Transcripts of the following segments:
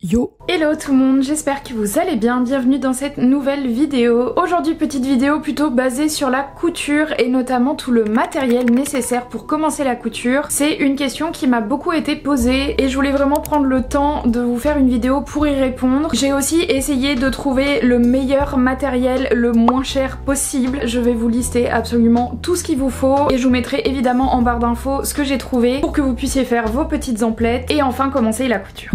Yo! Hello tout le monde, j'espère que vous allez bien, bienvenue dans cette nouvelle vidéo. Aujourd'hui petite vidéo plutôt basée sur la couture et notamment tout le matériel nécessaire pour commencer la couture. C'est une question qui m'a beaucoup été posée et je voulais vraiment prendre le temps de vous faire une vidéo pour y répondre. J'ai aussi essayé de trouver le meilleur matériel le moins cher possible. Je vais vous lister absolument tout ce qu'il vous faut et je vous mettrai évidemment en barre d'infos ce que j'ai trouvé pour que vous puissiez faire vos petites emplettes et enfin commencer la couture.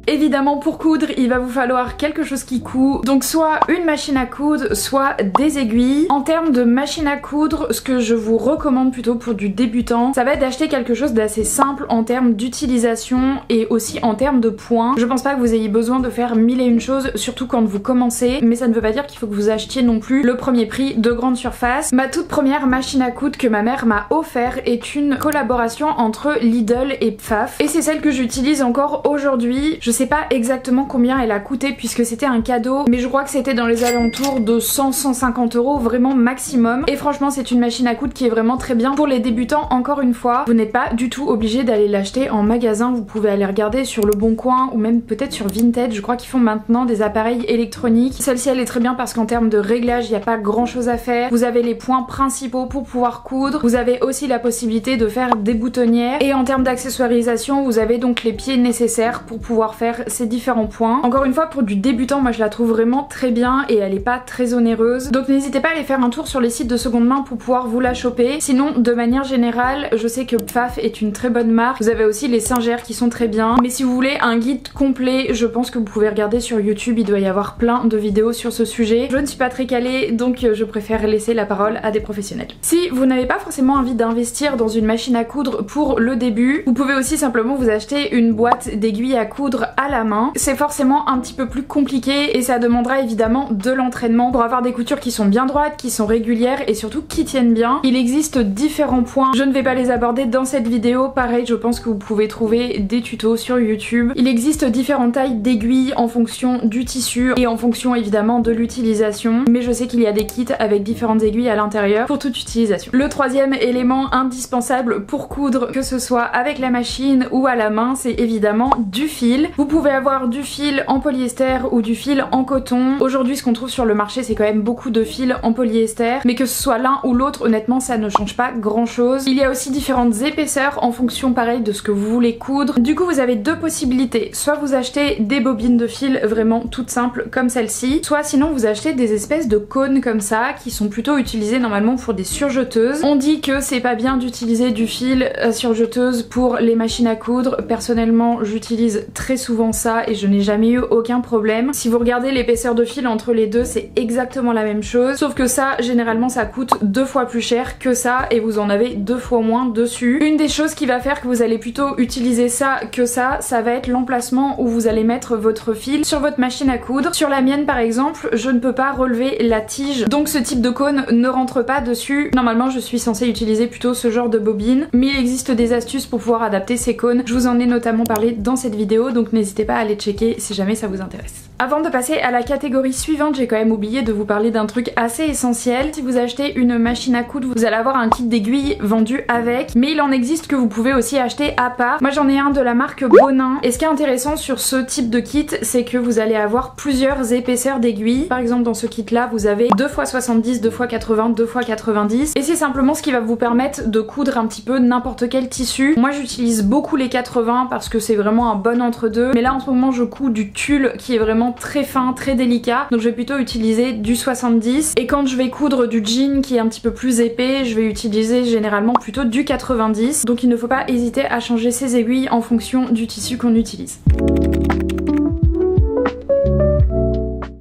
Évidemment pour coudre il va vous falloir quelque chose qui coud, donc soit une machine à coudre, soit des aiguilles. En termes de machine à coudre, ce que je vous recommande plutôt pour du débutant, ça va être d'acheter quelque chose d'assez simple en termes d'utilisation et aussi en termes de points. Je pense pas que vous ayez besoin de faire mille et une choses, surtout quand vous commencez, mais ça ne veut pas dire qu'il faut que vous achetiez non plus le premier prix de grande surface. Ma toute première machine à coudre que ma mère m'a offert est une collaboration entre Lidl et Pfaff et c'est celle que j'utilise encore aujourd'hui. Je sais pas exactement combien elle a coûté puisque c'était un cadeau, mais je crois que c'était dans les alentours de 100-150 euros vraiment maximum. Et franchement c'est une machine à coudre qui est vraiment très bien pour les débutants. Encore une fois, vous n'êtes pas du tout obligé d'aller l'acheter en magasin, vous pouvez aller regarder sur Le Bon Coin ou même peut-être sur Vinted. Je crois qu'ils font maintenant des appareils électroniques. Celle-ci elle est très bien parce qu'en termes de réglage il n'y a pas grand chose à faire. Vous avez les points principaux pour pouvoir coudre, vous avez aussi la possibilité de faire des boutonnières et en termes d'accessoirisation vous avez donc les pieds nécessaires pour pouvoir faire ces différents points. Encore une fois pour du débutant moi je la trouve vraiment très bien et elle est pas très onéreuse, donc n'hésitez pas à aller faire un tour sur les sites de seconde main pour pouvoir vous la choper. Sinon de manière générale je sais que Pfaff est une très bonne marque, vous avez aussi les Singer qui sont très bien, mais si vous voulez un guide complet je pense que vous pouvez regarder sur YouTube, il doit y avoir plein de vidéos sur ce sujet. Je ne suis pas très calée donc je préfère laisser la parole à des professionnels. Si vous n'avez pas forcément envie d'investir dans une machine à coudre pour le début, vous pouvez aussi simplement vous acheter une boîte d'aiguilles à coudre à la main. C'est forcément un petit peu plus compliqué et ça demandera évidemment de l'entraînement pour avoir des coutures qui sont bien droites, qui sont régulières et surtout qui tiennent bien. Il existe différents points, je ne vais pas les aborder dans cette vidéo, pareil je pense que vous pouvez trouver des tutos sur YouTube. Il existe différentes tailles d'aiguilles en fonction du tissu et en fonction évidemment de l'utilisation, mais je sais qu'il y a des kits avec différentes aiguilles à l'intérieur pour toute utilisation. Le troisième élément indispensable pour coudre, que ce soit avec la machine ou à la main, c'est évidemment du fil. Vous pouvez avoir du fil en polyester ou du fil en coton. Aujourd'hui ce qu'on trouve sur le marché c'est quand même beaucoup de fils en polyester, mais que ce soit l'un ou l'autre honnêtement ça ne change pas grand chose. Il y a aussi différentes épaisseurs en fonction pareil de ce que vous voulez coudre. Du coup vous avez deux possibilités, soit vous achetez des bobines de fil vraiment toutes simples comme celle-ci, soit sinon vous achetez des espèces de cônes comme ça qui sont plutôt utilisés normalement pour des surjeteuses. On dit que c'est pas bien d'utiliser du fil à surjeteuse pour les machines à coudre, personnellement j'utilise très souvent ça et je n'ai jamais eu aucun problème. Si vous regardez l'épaisseur de fil entre les deux c'est exactement la même chose, sauf que ça généralement ça coûte 2 fois plus cher que ça et vous en avez 2 fois moins dessus. Une des choses qui va faire que vous allez plutôt utiliser ça que ça va être l'emplacement où vous allez mettre votre fil sur votre machine à coudre. Sur la mienne par exemple je ne peux pas relever la tige, donc ce type de cône ne rentre pas dessus. Normalement je suis censée utiliser plutôt ce genre de bobine, mais il existe des astuces pour pouvoir adapter ces cônes. Je vous en ai notamment parlé dans cette vidéo, donc n'hésitez pas à aller checker si jamais ça vous intéresse. Avant de passer à la catégorie suivante, j'ai quand même oublié de vous parler d'un truc assez essentiel. Si vous achetez une machine à coudre, vous allez avoir un kit d'aiguilles vendu avec, mais il en existe que vous pouvez aussi acheter à part. Moi j'en ai un de la marque Bonin, et ce qui est intéressant sur ce type de kit, c'est que vous allez avoir plusieurs épaisseurs d'aiguilles. Par exemple dans ce kit là, vous avez 2x70, 2x80, 2x90, et c'est simplement ce qui va vous permettre de coudre un petit peu n'importe quel tissu. Moi j'utilise beaucoup les 80 parce que c'est vraiment un bon entre-deux, mais là en ce moment je couds du tulle qui est vraiment très fin, très délicat, donc je vais plutôt utiliser du 70, et quand je vais coudre du jean qui est un petit peu plus épais, je vais utiliser généralement plutôt du 90, donc il ne faut pas hésiter à changer ses aiguilles en fonction du tissu qu'on utilise.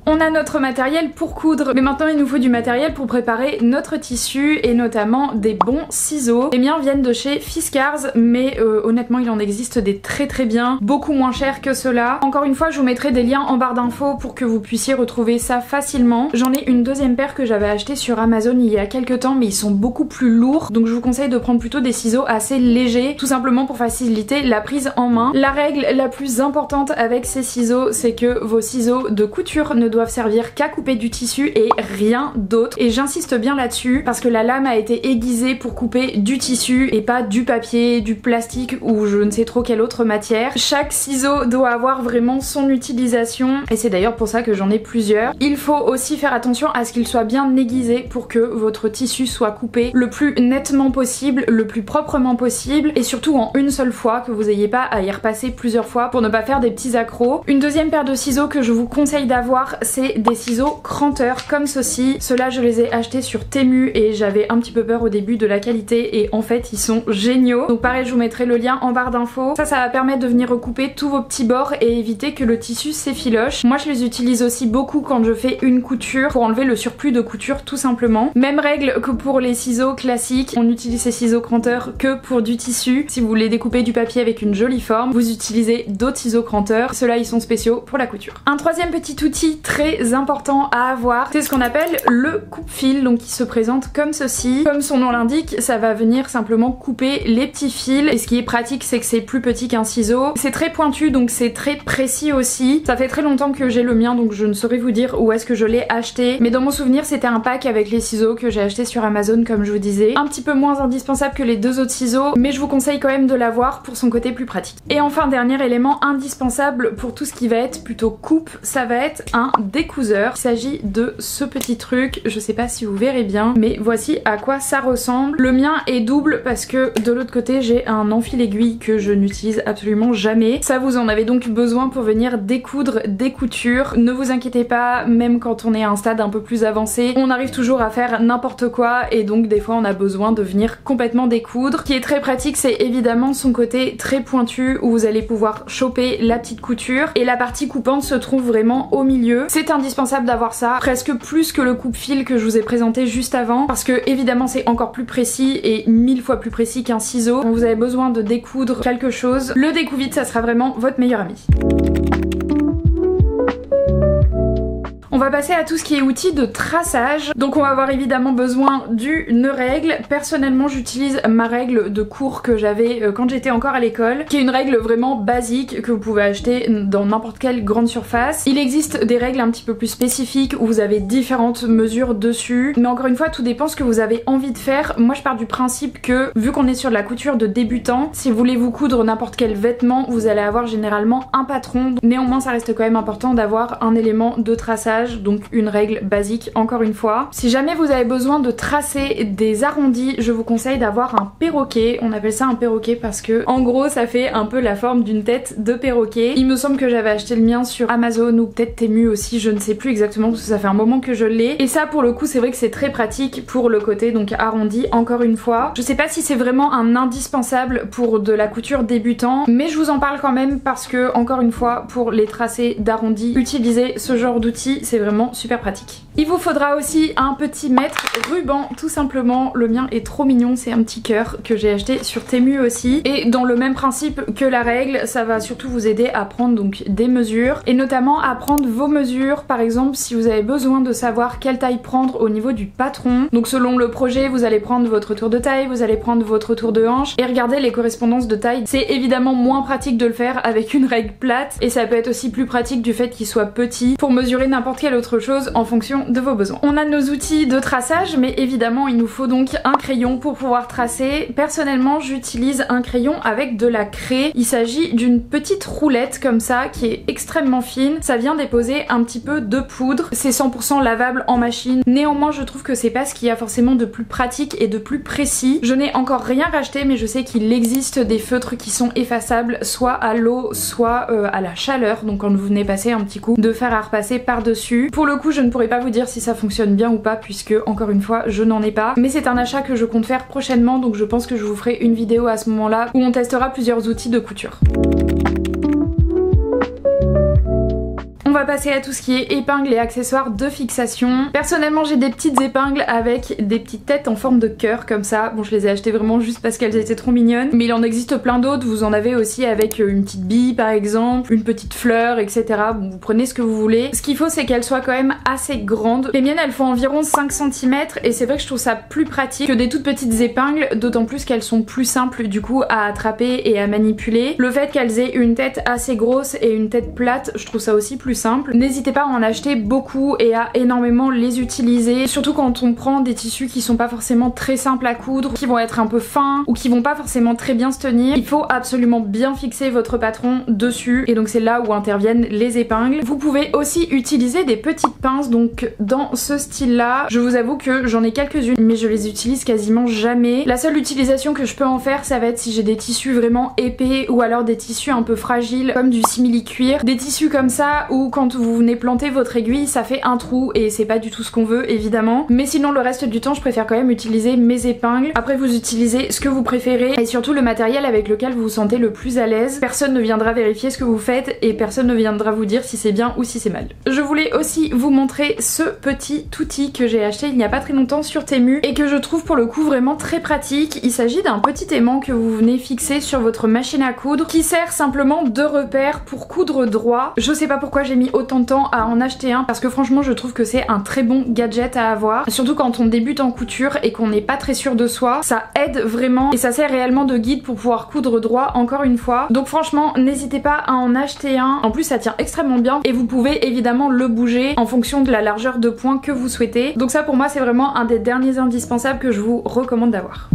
On a notre matériel pour coudre, mais maintenant il nous faut du matériel pour préparer notre tissu et notamment des bons ciseaux. Les miens viennent de chez Fiskars, mais honnêtement il en existe des très bien, beaucoup moins chers que ceux-là. Encore une fois je vous mettrai des liens en barre d'infos pour que vous puissiez retrouver ça facilement. J'en ai une deuxième paire que j'avais acheté sur Amazon il y a quelques temps, mais ils sont beaucoup plus lourds, donc je vous conseille de prendre plutôt des ciseaux assez légers, tout simplement pour faciliter la prise en main. La règle la plus importante avec ces ciseaux, c'est que vos ciseaux de couture ne doivent doivent servir qu'à couper du tissu et rien d'autre. Et j'insiste bien là-dessus parce que la lame a été aiguisée pour couper du tissu et pas du papier, du plastique ou je ne sais trop quelle autre matière. Chaque ciseau doit avoir vraiment son utilisation et c'est d'ailleurs pour ça que j'en ai plusieurs. Il faut aussi faire attention à ce qu'il soit bien aiguisé pour que votre tissu soit coupé le plus nettement possible, le plus proprement possible et surtout en une seule fois, que vous n'ayez pas à y repasser plusieurs fois pour ne pas faire des petits accros. Une deuxième paire de ciseaux que je vous conseille d'avoir, c'est des ciseaux cranteurs comme ceci. Ceux-là je les ai achetés sur Temu et j'avais un petit peu peur au début de la qualité et en fait ils sont géniaux. Donc pareil, je vous mettrai le lien en barre d'infos. Ça va permettre de venir recouper tous vos petits bords et éviter que le tissu s'effiloche. Moi je les utilise aussi beaucoup quand je fais une couture pour enlever le surplus de couture tout simplement. Même règle que pour les ciseaux classiques, on utilise ces ciseaux cranteurs que pour du tissu. Si vous voulez découper du papier avec une jolie forme, vous utilisez d'autres ciseaux cranteurs. Ceux-là ils sont spéciaux pour la couture. Un troisième petit outil très important à avoir, c'est ce qu'on appelle le coupe-fil, donc qui se présente comme ceci. Comme son nom l'indique, ça va venir simplement couper les petits fils et ce qui est pratique c'est que c'est plus petit qu'un ciseau. C'est très pointu donc c'est très précis aussi. Ça fait très longtemps que j'ai le mien donc je ne saurais vous dire où est-ce que je l'ai acheté, mais dans mon souvenir c'était un pack avec les ciseaux que j'ai acheté sur Amazon comme je vous disais. Un petit peu moins indispensable que les deux autres ciseaux, mais je vous conseille quand même de l'avoir pour son côté plus pratique. Et enfin dernier élément indispensable pour tout ce qui va être plutôt coupe, ça va être un découseur. Il s'agit de ce petit truc, je sais pas si vous verrez bien, mais voici à quoi ça ressemble. Le mien est double parce que de l'autre côté j'ai un enfil aiguille que je n'utilise absolument jamais. Ça vous en avez donc besoin pour venir découdre des coutures. Ne vous inquiétez pas, même quand on est à un stade un peu plus avancé, on arrive toujours à faire n'importe quoi et donc des fois on a besoin de venir complètement découdre. Ce qui est très pratique c'est évidemment son côté très pointu où vous allez pouvoir choper la petite couture et la partie coupante se trouve vraiment au milieu. C'est indispensable d'avoir ça, presque plus que le coupe-fil que je vous ai présenté juste avant parce que évidemment c'est encore plus précis et 1000 fois plus précis qu'un ciseau. Quand vous avez besoin de découdre quelque chose, le découpe-vite ça sera vraiment votre meilleur ami. On va passer à tout ce qui est outils de traçage. Donc on va avoir évidemment besoin d'une règle. Personnellement j'utilise ma règle de cours que j'avais quand j'étais encore à l'école, qui est une règle vraiment basique que vous pouvez acheter dans n'importe quelle grande surface. Il existe des règles un petit peu plus spécifiques où vous avez différentes mesures dessus, mais encore une fois tout dépend ce que vous avez envie de faire. Moi je pars du principe que vu qu'on est sur de la couture de débutant, si vous voulez vous coudre n'importe quel vêtement, vous allez avoir généralement un patron. Néanmoins ça reste quand même important d'avoir un élément de traçage, donc une règle basique encore une fois. Si jamais vous avez besoin de tracer des arrondis, je vous conseille d'avoir un perroquet. On appelle ça un perroquet parce que en gros ça fait un peu la forme d'une tête de perroquet. Il me semble que j'avais acheté le mien sur Amazon ou peut-être Temu aussi, je ne sais plus exactement parce que ça fait un moment que je l'ai. Et ça pour le coup c'est vrai que c'est très pratique pour le côté donc arrondi encore une fois. Je sais pas si c'est vraiment un indispensable pour de la couture débutant, mais je vous en parle quand même parce que encore une fois pour les tracés d'arrondis, utiliser ce genre d'outils c'est vraiment super pratique. Il vous faudra aussi un petit mètre ruban tout simplement. Le mien est trop mignon, c'est un petit cœur que j'ai acheté sur Temu aussi. Et dans le même principe que la règle, ça va surtout vous aider à prendre donc des mesures et notamment à prendre vos mesures. Par exemple si vous avez besoin de savoir quelle taille prendre au niveau du patron. Donc selon le projet vous allez prendre votre tour de taille, vous allez prendre votre tour de hanche et regarder les correspondances de taille. C'est évidemment moins pratique de le faire avec une règle plate et ça peut être aussi plus pratique du fait qu'il soit petit pour mesurer n'importe quelle autre chose en fonction de vos besoins. On a nos outils de traçage mais évidemment il nous faut donc un crayon pour pouvoir tracer. Personnellement j'utilise un crayon avec de la craie. Il s'agit d'une petite roulette comme ça qui est extrêmement fine. Ça vient déposer un petit peu de poudre. C'est 100% lavable en machine. Néanmoins je trouve que c'est pas ce qu'il y a forcément de plus pratique et de plus précis. Je n'ai encore rien racheté mais je sais qu'il existe des feutres qui sont effaçables soit à l'eau soit à la chaleur. Donc quand vous venez passer un petit coup de fer à repasser par dessus. Pour le coup je ne pourrais pas vous dire si ça fonctionne bien ou pas puisque encore une fois je n'en ai pas, mais c'est un achat que je compte faire prochainement donc je pense que je vous ferai une vidéo à ce moment là où on testera plusieurs outils de couture. On va passer à tout ce qui est épingles et accessoires de fixation. Personnellement j'ai des petites épingles avec des petites têtes en forme de cœur comme ça. Bon je les ai achetées vraiment juste parce qu'elles étaient trop mignonnes, mais il en existe plein d'autres. Vous en avez aussi avec une petite bille par exemple, une petite fleur, etc. Bon vous prenez ce que vous voulez. Ce qu'il faut c'est qu'elles soient quand même assez grandes. Les miennes elles font environ 5 cm et c'est vrai que je trouve ça plus pratique que des toutes petites épingles, d'autant plus qu'elles sont plus simples du coup à attraper et à manipuler. Le fait qu'elles aient une tête assez grosse et une tête plate, je trouve ça aussi plus simple. simple. N'hésitez pas à en acheter beaucoup et à énormément les utiliser, surtout quand on prend des tissus qui sont pas forcément très simples à coudre, qui vont être un peu fins ou qui vont pas forcément très bien se tenir. Il faut absolument bien fixer votre patron dessus et donc c'est là où interviennent les épingles. Vous pouvez aussi utiliser des petites pinces, donc dans ce style là. Je vous avoue que j'en ai quelques-unes mais je les utilise quasiment jamais. La seule utilisation que je peux en faire, ça va être si j'ai des tissus vraiment épais ou alors des tissus un peu fragiles comme du simili-cuir. Des tissus comme ça où quand vous venez planter votre aiguille ça fait un trou et c'est pas du tout ce qu'on veut évidemment. Mais sinon le reste du temps je préfère quand même utiliser mes épingles. Après vous utilisez ce que vous préférez et surtout le matériel avec lequel vous vous sentez le plus à l'aise. Personne ne viendra vérifier ce que vous faites et personne ne viendra vous dire si c'est bien ou si c'est mal. Je voulais aussi vous montrer ce petit outil que j'ai acheté il n'y a pas très longtemps sur Temu et que je trouve pour le coup vraiment très pratique. Il s'agit d'un petit aimant que vous venez fixer sur votre machine à coudre qui sert simplement de repère pour coudre droit. Je sais pas pourquoi j'ai mis autant de temps à en acheter un parce que franchement je trouve que c'est un très bon gadget à avoir, surtout quand on débute en couture et qu'on n'est pas très sûr de soi. Ça aide vraiment et ça sert réellement de guide pour pouvoir coudre droit encore une fois. Donc franchement n'hésitez pas à en acheter un. En plus ça tient extrêmement bien et vous pouvez évidemment le bouger en fonction de la largeur de point que vous souhaitez. Donc ça pour moi c'est vraiment un des derniers indispensables que je vous recommande d'avoir.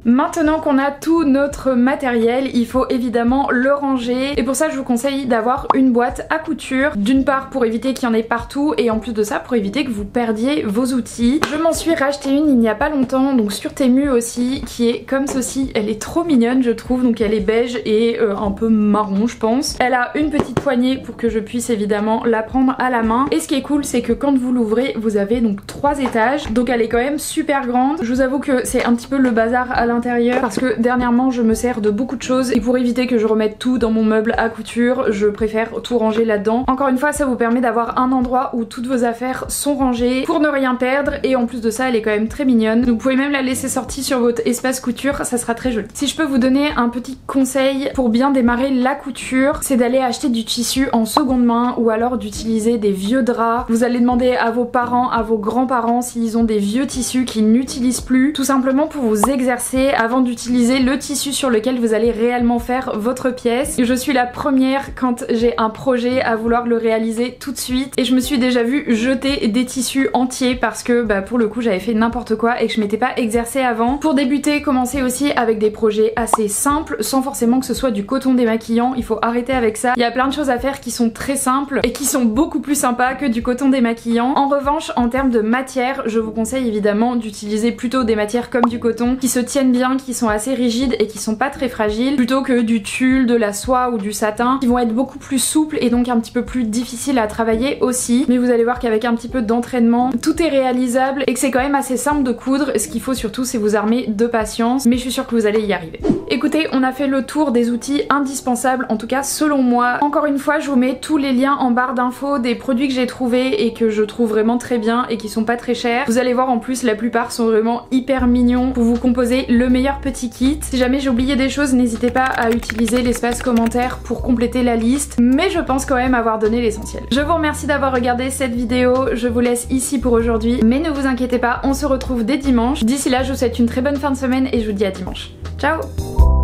Maintenant qu'on a tout notre matériel, il faut évidemment le ranger et pour ça je vous conseille d'avoir une boîte à couture, d'une part pour éviter qu'il y en ait partout et en plus de ça pour éviter que vous perdiez vos outils. Je m'en suis racheté une il n'y a pas longtemps, donc sur Temu aussi, qui est comme ceci. Elle est trop mignonne je trouve, donc elle est beige et un peu marron je pense. Elle a une petite poignée pour que je puisse évidemment la prendre à la main et ce qui est cool c'est que quand vous l'ouvrez vous avez donc 3 étages, donc elle est quand même super grande. Je vous avoue que c'est un petit peu le bazar à l'intérieur parce que dernièrement je me sers de beaucoup de choses et pour éviter que je remette tout dans mon meuble à couture je préfère tout ranger là-dedans. Encore une fois ça vous permet d'avoir un endroit où toutes vos affaires sont rangées pour ne rien perdre et en plus de ça elle est quand même très mignonne. Vous pouvez même la laisser sortie sur votre espace couture, ça sera très joli. Si je peux vous donner un petit conseil pour bien démarrer la couture, c'est d'aller acheter du tissu en seconde main ou alors d'utiliser des vieux draps. Vous allez demander à vos parents, à vos grands-parents s'ils ont des vieux tissus qu'ils n'utilisent plus, tout simplement pour vous exercer avant d'utiliser le tissu sur lequel vous allez réellement faire votre pièce. Je suis la première quand j'ai un projet à vouloir le réaliser tout de suite et je me suis déjà vue jeter des tissus entiers parce que pour le coup j'avais fait n'importe quoi et que je m'étais pas exercée avant. Pour débuter, commencez aussi avec des projets assez simples sans forcément que ce soit du coton démaquillant, il faut arrêter avec ça. Il y a plein de choses à faire qui sont très simples et qui sont beaucoup plus sympas que du coton démaquillant. En revanche en termes de matière, je vous conseille évidemment d'utiliser plutôt des matières comme du coton qui se tiennent bien, qui sont assez rigides et qui sont pas très fragiles, plutôt que du tulle, de la soie ou du satin qui vont être beaucoup plus souples et donc un petit peu plus difficiles à travailler aussi. Mais vous allez voir qu'avec un petit peu d'entraînement tout est réalisable et que c'est quand même assez simple de coudre. Ce qu'il faut surtout c'est vous armer de patience, mais je suis sûre que vous allez y arriver. Écoutez, on a fait le tour des outils indispensables, en tout cas selon moi. Encore une fois je vous mets tous les liens en barre d'infos des produits que j'ai trouvés et que je trouve vraiment très bien et qui sont pas très chers. Vous allez voir en plus la plupart sont vraiment hyper mignons pour vous composer le meilleur petit kit. Si jamais j'ai oublié des choses, n'hésitez pas à utiliser l'espace commentaire pour compléter la liste, mais je pense quand même avoir donné l'essentiel. Je vous remercie d'avoir regardé cette vidéo, je vous laisse ici pour aujourd'hui, mais ne vous inquiétez pas, on se retrouve dès dimanche. D'ici là, je vous souhaite une très bonne fin de semaine et je vous dis à dimanche. Ciao!